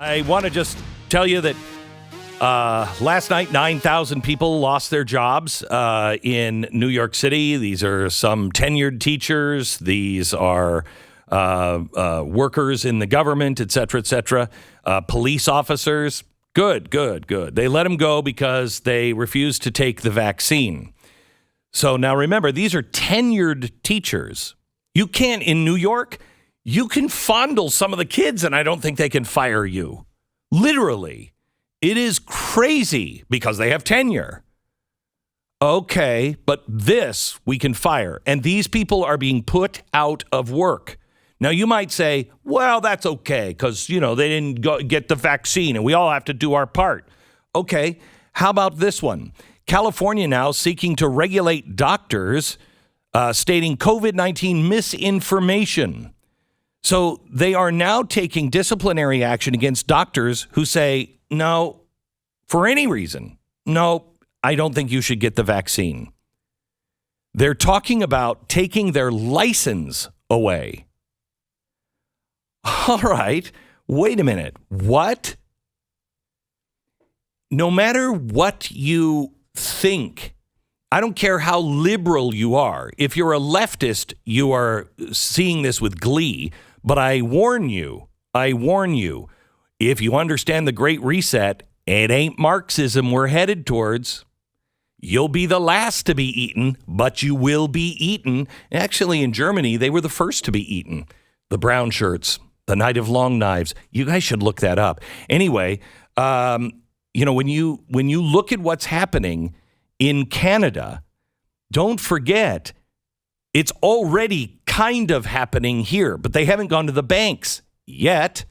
I want to just tell you that last night, 9,000 people lost their jobs in New York City. These are some tenured teachers. These are workers in the government, et cetera, police officers. Good. They let them go because they refused to take the vaccine. So now remember, these are tenured teachers. You can't, in New York, you can fondle some of the kids and I don't think they can fire you. Literally. It is crazy because they have tenure. Okay, but this we can fire. And these people are being put out of work. Now, you might say, well, that's okay because, they didn't get the vaccine and we all have to do our part. Okay, how about this one? California now seeking to regulate doctors stating COVID-19 misinformation. So they are now taking disciplinary action against doctors who say, no, for any reason, no, I don't think you should get the vaccine. They're talking about taking their license away. All right, wait a minute. What? No matter what you think, I don't care how liberal you are. If you're a leftist, you are seeing this with glee. But I warn you, if you understand the Great Reset, it ain't Marxism we're headed towards. You'll be the last to be eaten, but you will be eaten. Actually, in Germany, they were the first to be eaten. The brown shirts, the Night of Long Knives. You guys should look that up. Anyway, when you look at what's happening in Canada, don't forget, it's already kind of happening here, but they haven't gone to the banks yet.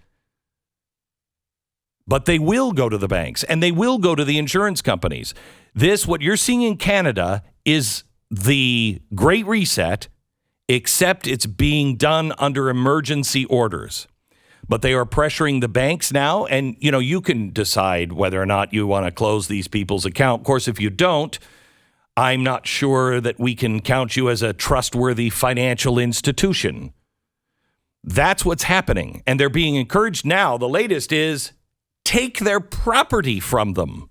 But they will go to the banks and they will go to the insurance companies. What you're seeing in Canada is the Great Reset, except it's being done under emergency orders. But they are pressuring the banks now. And, you can decide whether or not you want to close these people's account. Of course, if you don't, I'm not sure that we can count you as a trustworthy financial institution. That's what's happening. And they're being encouraged now. The latest is take their property from them.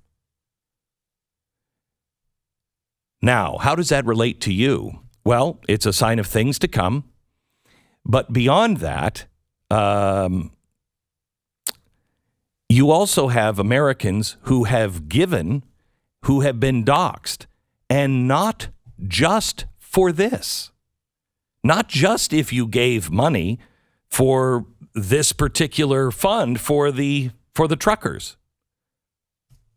Now, how does that relate to you? Well, it's a sign of things to come. But beyond that, you also have Americans who have been doxxed. And not just for this. Not just if you gave money for this particular fund for the truckers.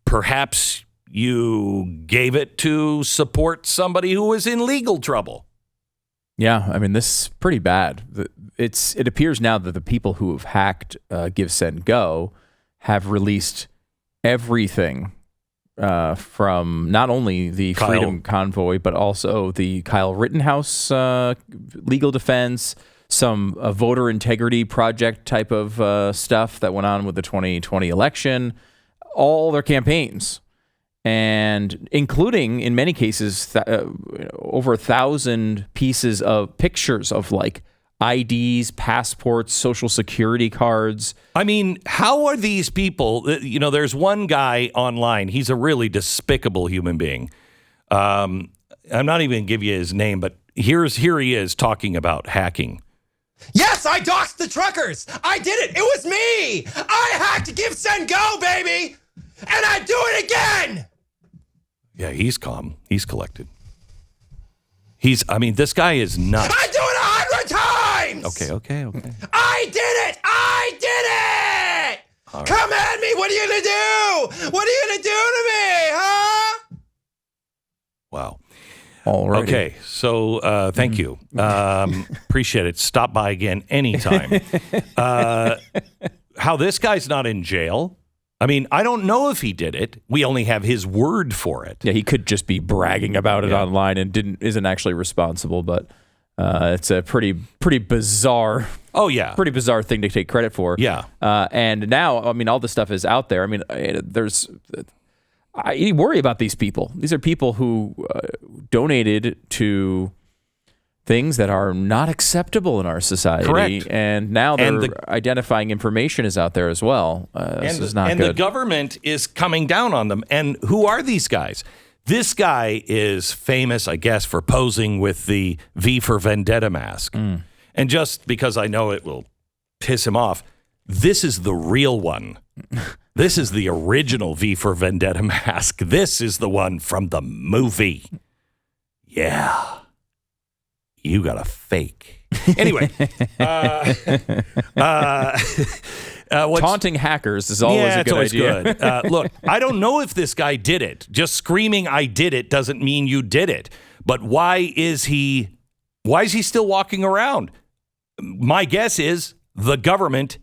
Perhaps you gave it to support somebody who was in legal trouble. Yeah, I mean, this is pretty bad. It appears now that the people who have hacked Give, Send, Go have released everything from not only the Freedom Convoy, but also the Kyle Rittenhouse legal defense, some voter integrity project type of stuff that went on with the 2020 election, all their campaigns, and including, in many cases, over 1,000 pieces of pictures of IDs, passports, social security cards. I mean, how are these people? There's one guy online. He's a really despicable human being. I'm not even going to give you his name, but here he is talking about hacking. Yes, I doxed the truckers. I did it. It was me. I hacked Give, Send, Go, baby. And I do it again. Yeah, he's calm. He's collected. This guy is nuts. I do it 100 times. Okay. I did it. Right. Come at me. What are you going to do? What are you going to do to me, huh? Wow. Alrighty. Okay, so thank you. Appreciate it. Stop by again anytime. How this guy's not in jail? I mean, I don't know if he did it. We only have his word for it. Yeah, he could just be bragging about it online and isn't actually responsible, but it's a pretty bizarre. Oh yeah, pretty bizarre thing to take credit for. Yeah, and now, I mean, all this stuff is out there. I mean, you worry about these people. These are people who donated to things that are not acceptable in our society. Correct. And now they're identifying information is out there as well. This is not good. And the government is coming down on them. And who are these guys? This guy is famous, I guess, for posing with the V for Vendetta mask. And just because I know it will piss him off, this is the real one. This is the original V for Vendetta mask. This is the one from the movie. Yeah. You got a fake. Anyway. Taunting hackers is always a good idea. Good. Look, I don't know if this guy did it. Just screaming "I did it" doesn't mean you did it. But why is he still walking around? My guess is the government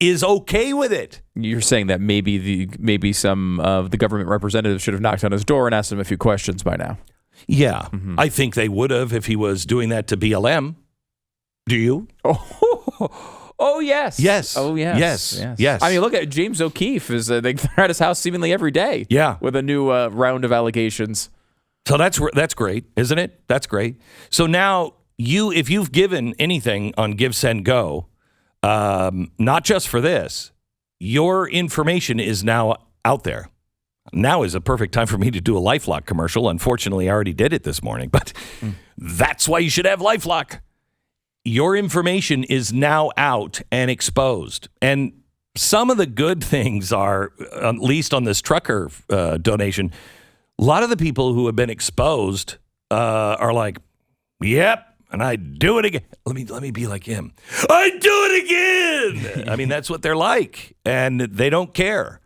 is okay with it. You're saying that maybe some of the government representatives should have knocked on his door and asked him a few questions by now. Yeah, I think they would have if he was doing that to BLM. Do you? Oh, yes. Yes. Oh, yes. Yes. I mean, look at James O'Keefe. They're at his house seemingly every day. Yeah. With a new round of allegations. So that's great, isn't it? That's great. So now if you've given anything on Give, Send, Go, not just for this, your information is now out there. Now is a perfect time for me to do a LifeLock commercial. Unfortunately, I already did it this morning, but that's why you should have LifeLock. Your information is now out and exposed. And some of the good things are, at least on this trucker donation, a lot of the people who have been exposed are like, yep, and I do it again. Let me be like him. I do it again. I mean, that's what they're like, and they don't care.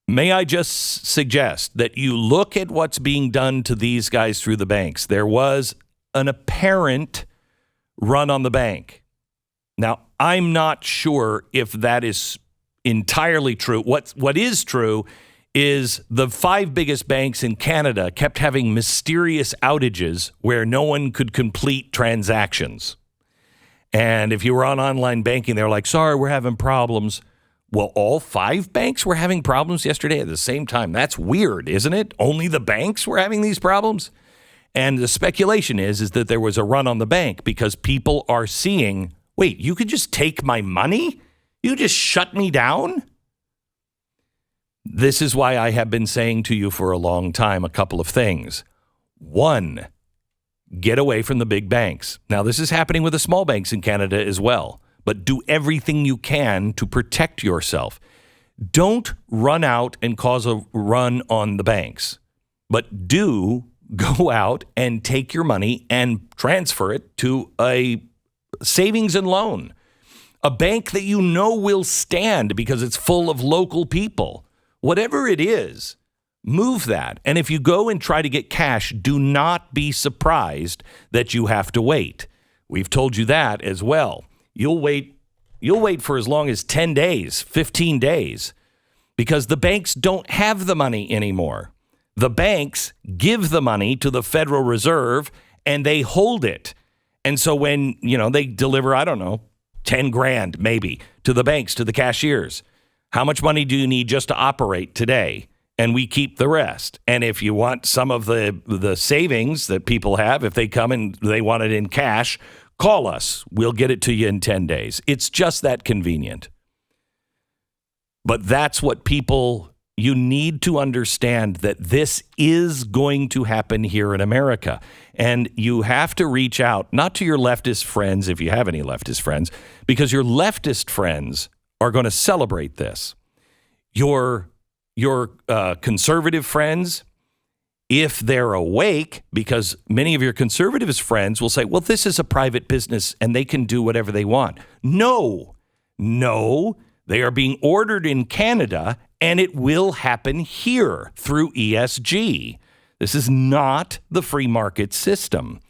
May I just suggest that you look at what's being done to these guys through the banks. There was an apparent run on the bank. Now, I'm not sure if that is entirely true. What is true is the 5 biggest banks in Canada kept having mysterious outages where no one could complete transactions. And if you were on online banking, they're like, sorry, we're having problems. Well, all 5 banks were having problems yesterday at the same time. That's weird, isn't it? Only the banks were having these problems? And the speculation is that there was a run on the bank because people are seeing, wait, you could just take my money? You just shut me down? This is why I have been saying to you for a long time a couple of things. 1, get away from the big banks. Now, this is happening with the small banks in Canada as well. But do everything you can to protect yourself. Don't run out and cause a run on the banks, but do go out and take your money and transfer it to a savings and loan, a bank that you know will stand because it's full of local people. Whatever it is, move that. And if you go and try to get cash, do not be surprised that you have to wait. We've told you that as well. You'll wait for as long as 10 days, 15 days, because the banks don't have the money anymore. The banks give the money to the Federal Reserve and they hold it. And so when, they deliver, I don't know, 10 grand maybe to the banks, to the cashiers, how much money do you need just to operate today? And we keep the rest. And if you want some of the savings that people have, if they come and they want it in cash, call us. We'll get it to you in 10 days. It's just that convenient. But that's what you need to understand, that this is going to happen here in America. And you have to reach out, not to your leftist friends, if you have any leftist friends, because your leftist friends are going to celebrate this. Your conservative friends, if they're awake, because many of your conservative friends will say, well, this is a private business and they can do whatever they want. No, they are being ordered in Canada and it will happen here through ESG. This is not the free market system.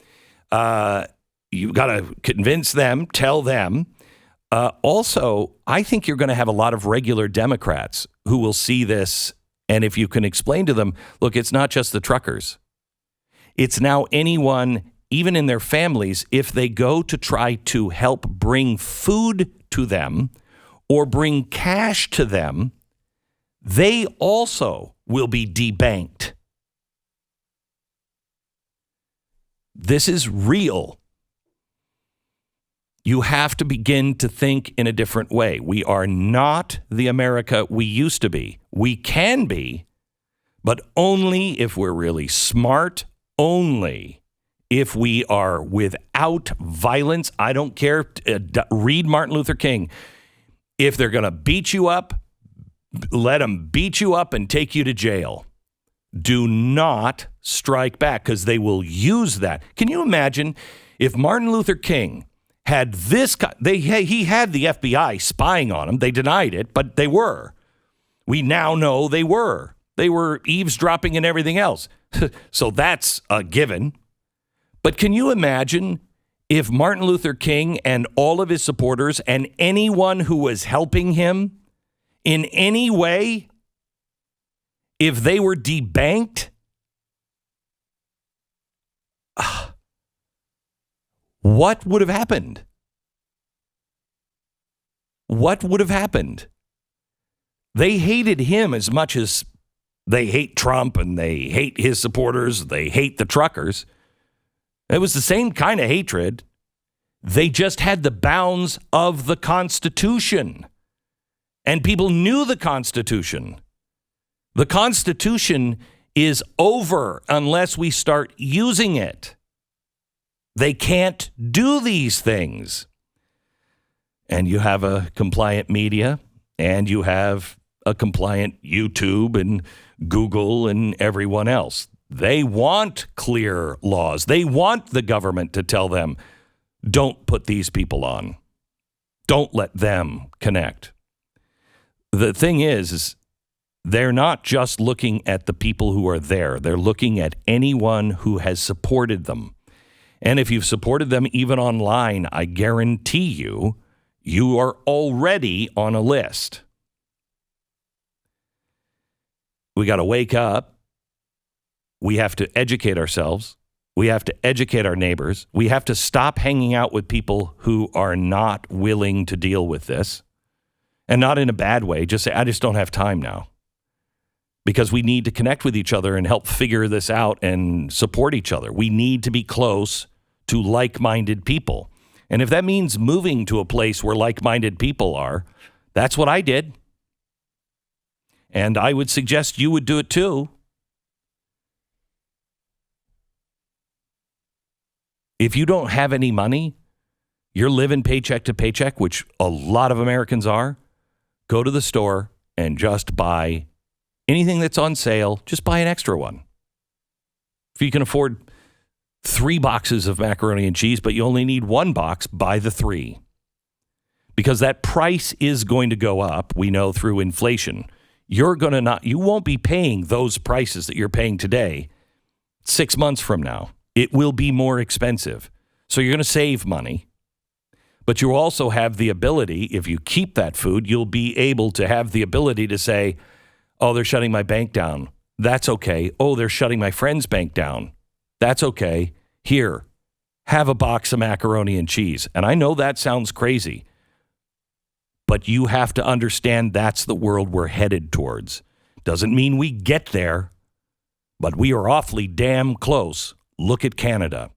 You got to convince them, tell them. Also, I think you're going to have a lot of regular Democrats who will see this. And if you can explain to them, look, it's not just the truckers. It's now anyone, even in their families, if they go to try to help bring food to them or bring cash to them, they also will be debanked. This is real. You have to begin to think in a different way. We are not the America we used to be. We can be, but only if we're really smart, only if we are without violence. I don't care. Read Martin Luther King. If they're going to beat you up, let them beat you up and take you to jail. Do not strike back, because they will use that. Can you imagine if Martin Luther King had this? He had the FBI spying on him. They denied it, but they were. We now know they were. They were eavesdropping and everything else. So that's a given. But can you imagine if Martin Luther King and all of his supporters and anyone who was helping him in any way, if they were debanked? What would have happened? What would have happened? They hated him as much as they hate Trump, and they hate his supporters. They hate the truckers. It was the same kind of hatred. They just had the bounds of the Constitution. And people knew the Constitution. The Constitution is over unless we start using it. They can't do these things. And you have a compliant media, and you have a compliant YouTube and Google and everyone else. They want clear laws. They want the government to tell them, don't put these people on. Don't let them connect. The thing is they're not just looking at the people who are there. They're looking at anyone who has supported them. And if you've supported them even online, I guarantee you, you are already on a list. We got to wake up. We have to educate ourselves. We have to educate our neighbors. We have to stop hanging out with people who are not willing to deal with this. And not in a bad way. Just say, I just don't have time now. Because we need to connect with each other and help figure this out and support each other. We need to be close to like-minded people. And if that means moving to a place where like-minded people are, that's what I did. And I would suggest you would do it too. If you don't have any money, you're living paycheck to paycheck, which a lot of Americans are, go to the store and just buy anything that's on sale. Just buy an extra one. If you can afford 3 boxes of macaroni and cheese, but you only need 1 box, buy the 3. Because that price is going to go up, we know, through inflation. You won't be paying those prices that you're paying today 6 months from now. It will be more expensive. So you're going to save money. But you also have the ability, if you keep that food, you'll be able to have the ability to say, oh, they're shutting my bank down. That's okay. Oh, they're shutting my friend's bank down. That's okay. Here, have a box of macaroni and cheese. And I know that sounds crazy, but you have to understand that's the world we're headed towards. Doesn't mean we get there, but we are awfully damn close. Look at Canada.